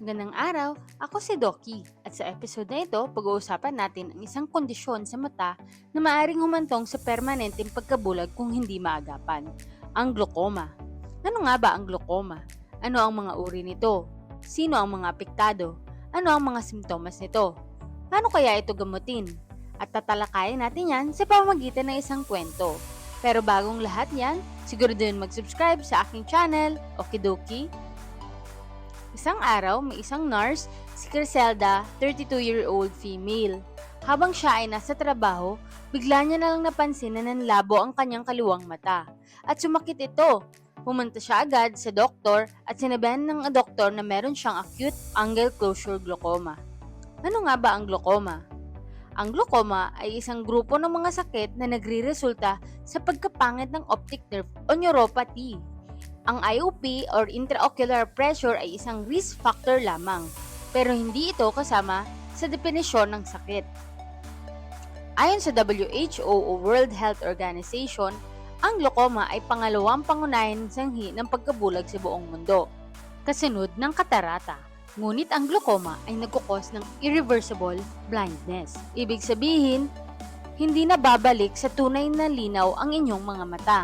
Magandang araw, ako si Doki at sa episode na ito, pag-uusapan natin ang isang kondisyon sa mata na maaring humantong sa permanenteng pagkabulag kung hindi maagapan, ang glaucoma. Ano nga ba ang glaucoma? Ano ang mga uri nito? Sino ang mga apektado? Ano ang mga simptomas nito? Paano kaya ito gamutin? At tatalakayin natin yan sa pamamagitan ng isang kwento. Pero bagong lahat yan, siguro din mag-subscribe sa aking channel, Okidoki. Isang araw, may isang nurse, si Criselda, 32-year-old female. Habang siya ay nasa trabaho, bigla niya nalang napansin na nanlabo ang kanyang kaliwang mata. At sumakit ito. Pumunta siya agad sa doktor at sinabihan ng doktor na meron siyang acute angle closure glaucoma. Ano nga ba ang glaucoma? Ang glaucoma ay isang grupo ng mga sakit na nagre-resulta sa pagkapangit ng optic nerve o neuropathy. Ang IOP or intraocular pressure ay isang risk factor lamang, pero hindi ito kasama sa definisyon ng sakit. Ayon sa WHO o World Health Organization, ang glaucoma ay pangalawang pangunahing sanhi ng pagkabulag sa buong mundo, kasunod ng katarata. Ngunit ang glaucoma ay nagkukos ng irreversible blindness. Ibig sabihin, hindi na babalik sa tunay na linaw ang inyong mga mata.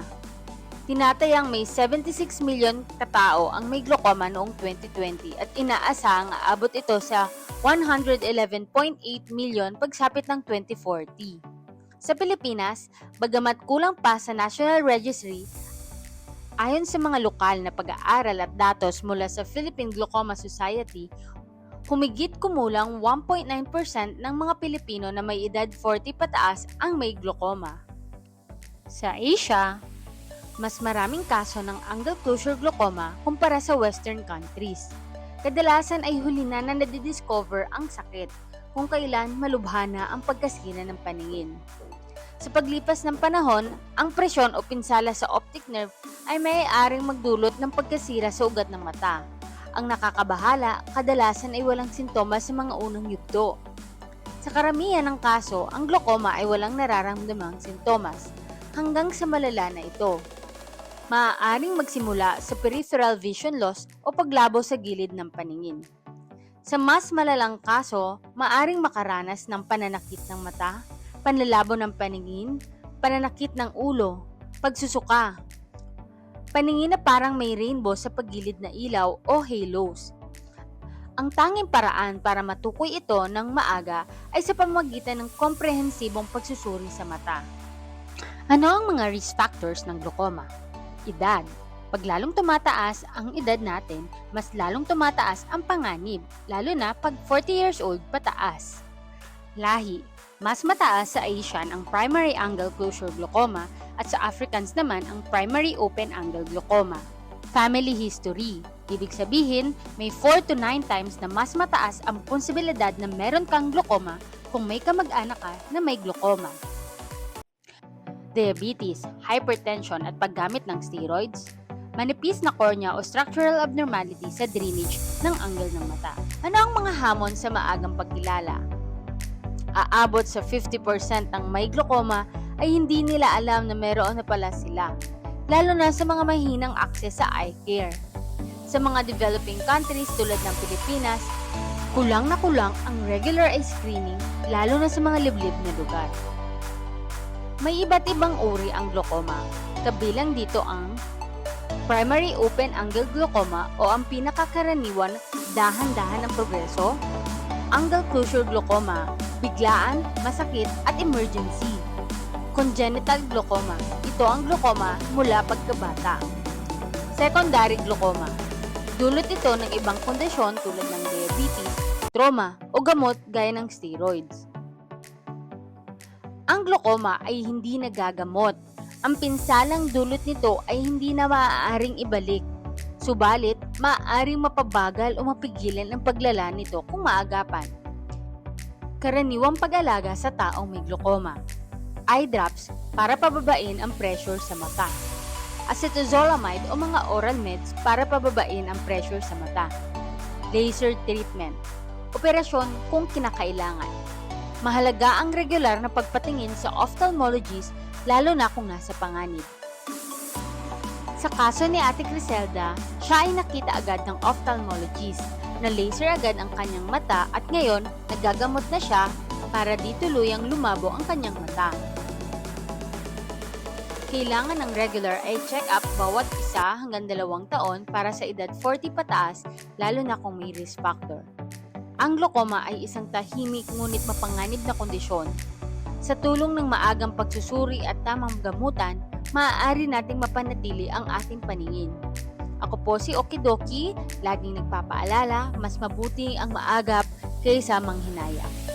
Tinatayang may 76 million katao ang may glaucoma noong 2020 at inaasahang aabot ito sa 111.8 million pagsapit ng 2040. Sa Pilipinas, bagamat kulang pa sa National Registry, ayon sa mga lokal na pag-aaral at datos mula sa Philippine Glaucoma Society, humigit kumulang 1.9% ng mga Pilipino na may edad 40 pataas ang may glaucoma. Sa Asia, mas maraming kaso ng angle closure glaucoma kumpara sa Western countries. Kadalasan ay huli na nadidiscover ang sakit kung kailan malubha na ang pagkasira ng paningin. Sa paglipas ng panahon, ang presyon o pinsala sa optic nerve ay maaaring magdulot ng pagkasira sa ugat ng mata. Ang nakakabahala, kadalasan ay walang sintomas sa mga unang yugto. Sa karamihan ng kaso, ang glaucoma ay walang nararamdamang sintomas hanggang sa malala na ito. Maaaring magsimula sa peripheral vision loss o paglabo sa gilid ng paningin. Sa mas malalang kaso, maaaring makaranas ng pananakit ng mata, panlalabo ng paningin, pananakit ng ulo, pagsusuka, paningin na parang may rainbow sa paggilid na ilaw o halos. Ang tanging paraan para matukoy ito ng maaga ay sa pamamagitan ng komprehensibong pagsusuri sa mata. Ano ang mga risk factors ng glaucoma? Edad. Pag lalong tumataas ang edad natin, mas lalong tumataas ang panganib, lalo na pag 40 years old pataas. Lahi. Mas mataas sa Asian ang primary angle closure glaucoma at sa Africans naman ang primary open angle glaucoma. Family history. Ibig sabihin, may 4 to 9 times na mas mataas ang posibilidad na meron kang glaucoma kung may kamag-anak ka na may glaucoma. Diabetes, hypertension at paggamit ng steroids, manipis na cornea o structural abnormality sa drainage ng angle ng mata. Ano ang mga hamon sa maagang pagkilala? Aabot sa 50% ng may glaucoma ay hindi nila alam na meron na pala sila, lalo na sa mga mahinang access sa eye care. Sa mga developing countries tulad ng Pilipinas, kulang na kulang ang regular eye screening, lalo na sa mga liblib na lugar. May iba't ibang uri ang glaucoma, kabilang dito ang primary open angle glaucoma o ang pinakakaraniwan dahan-dahan ng progreso, angle closure glaucoma, biglaan, masakit at emergency. Congenital glaucoma, ito ang glaucoma mula pagkabata. Secondary glaucoma, dulot ito ng ibang kondisyon tulad ng diabetes, trauma o gamot gaya ng steroids. Ang glaucoma ay hindi nagagamot. Ang pinsalang dulot nito ay hindi na maaaring ibalik. Subalit, maaaring mapabagal o mapigilan ang paglala nito kung maagapan. Karaniwang pag-alaga sa taong may glaucoma. Eye drops para pababain ang pressure sa mata. Acetazolamide o mga oral meds para pababain ang pressure sa mata. Laser treatment. Operasyon kung kinakailangan. Mahalaga ang regular na pagpatingin sa ophthalmologist lalo na kung nasa panganib. Sa kaso ni Ate Criselda, siya ay nakita agad ng ophthalmologist Na-laser agad ang kanyang mata at ngayon nagagamot na siya para di tuluyang lumabo ang kanyang mata. Kailangan ng regular eye check-up bawat 1 hanggang 2 taon para sa edad 40 pataas, lalo na kung may risk factor. Ang glaucoma ay isang tahimik ngunit mapanganib na kondisyon. Sa tulong ng maagang pagsusuri at tamang gamutan, maaari nating mapanatili ang ating paningin. Ako po si Okidoki, laging nagpapaalala, mas mabuti ang maagap kaysa manghinayang.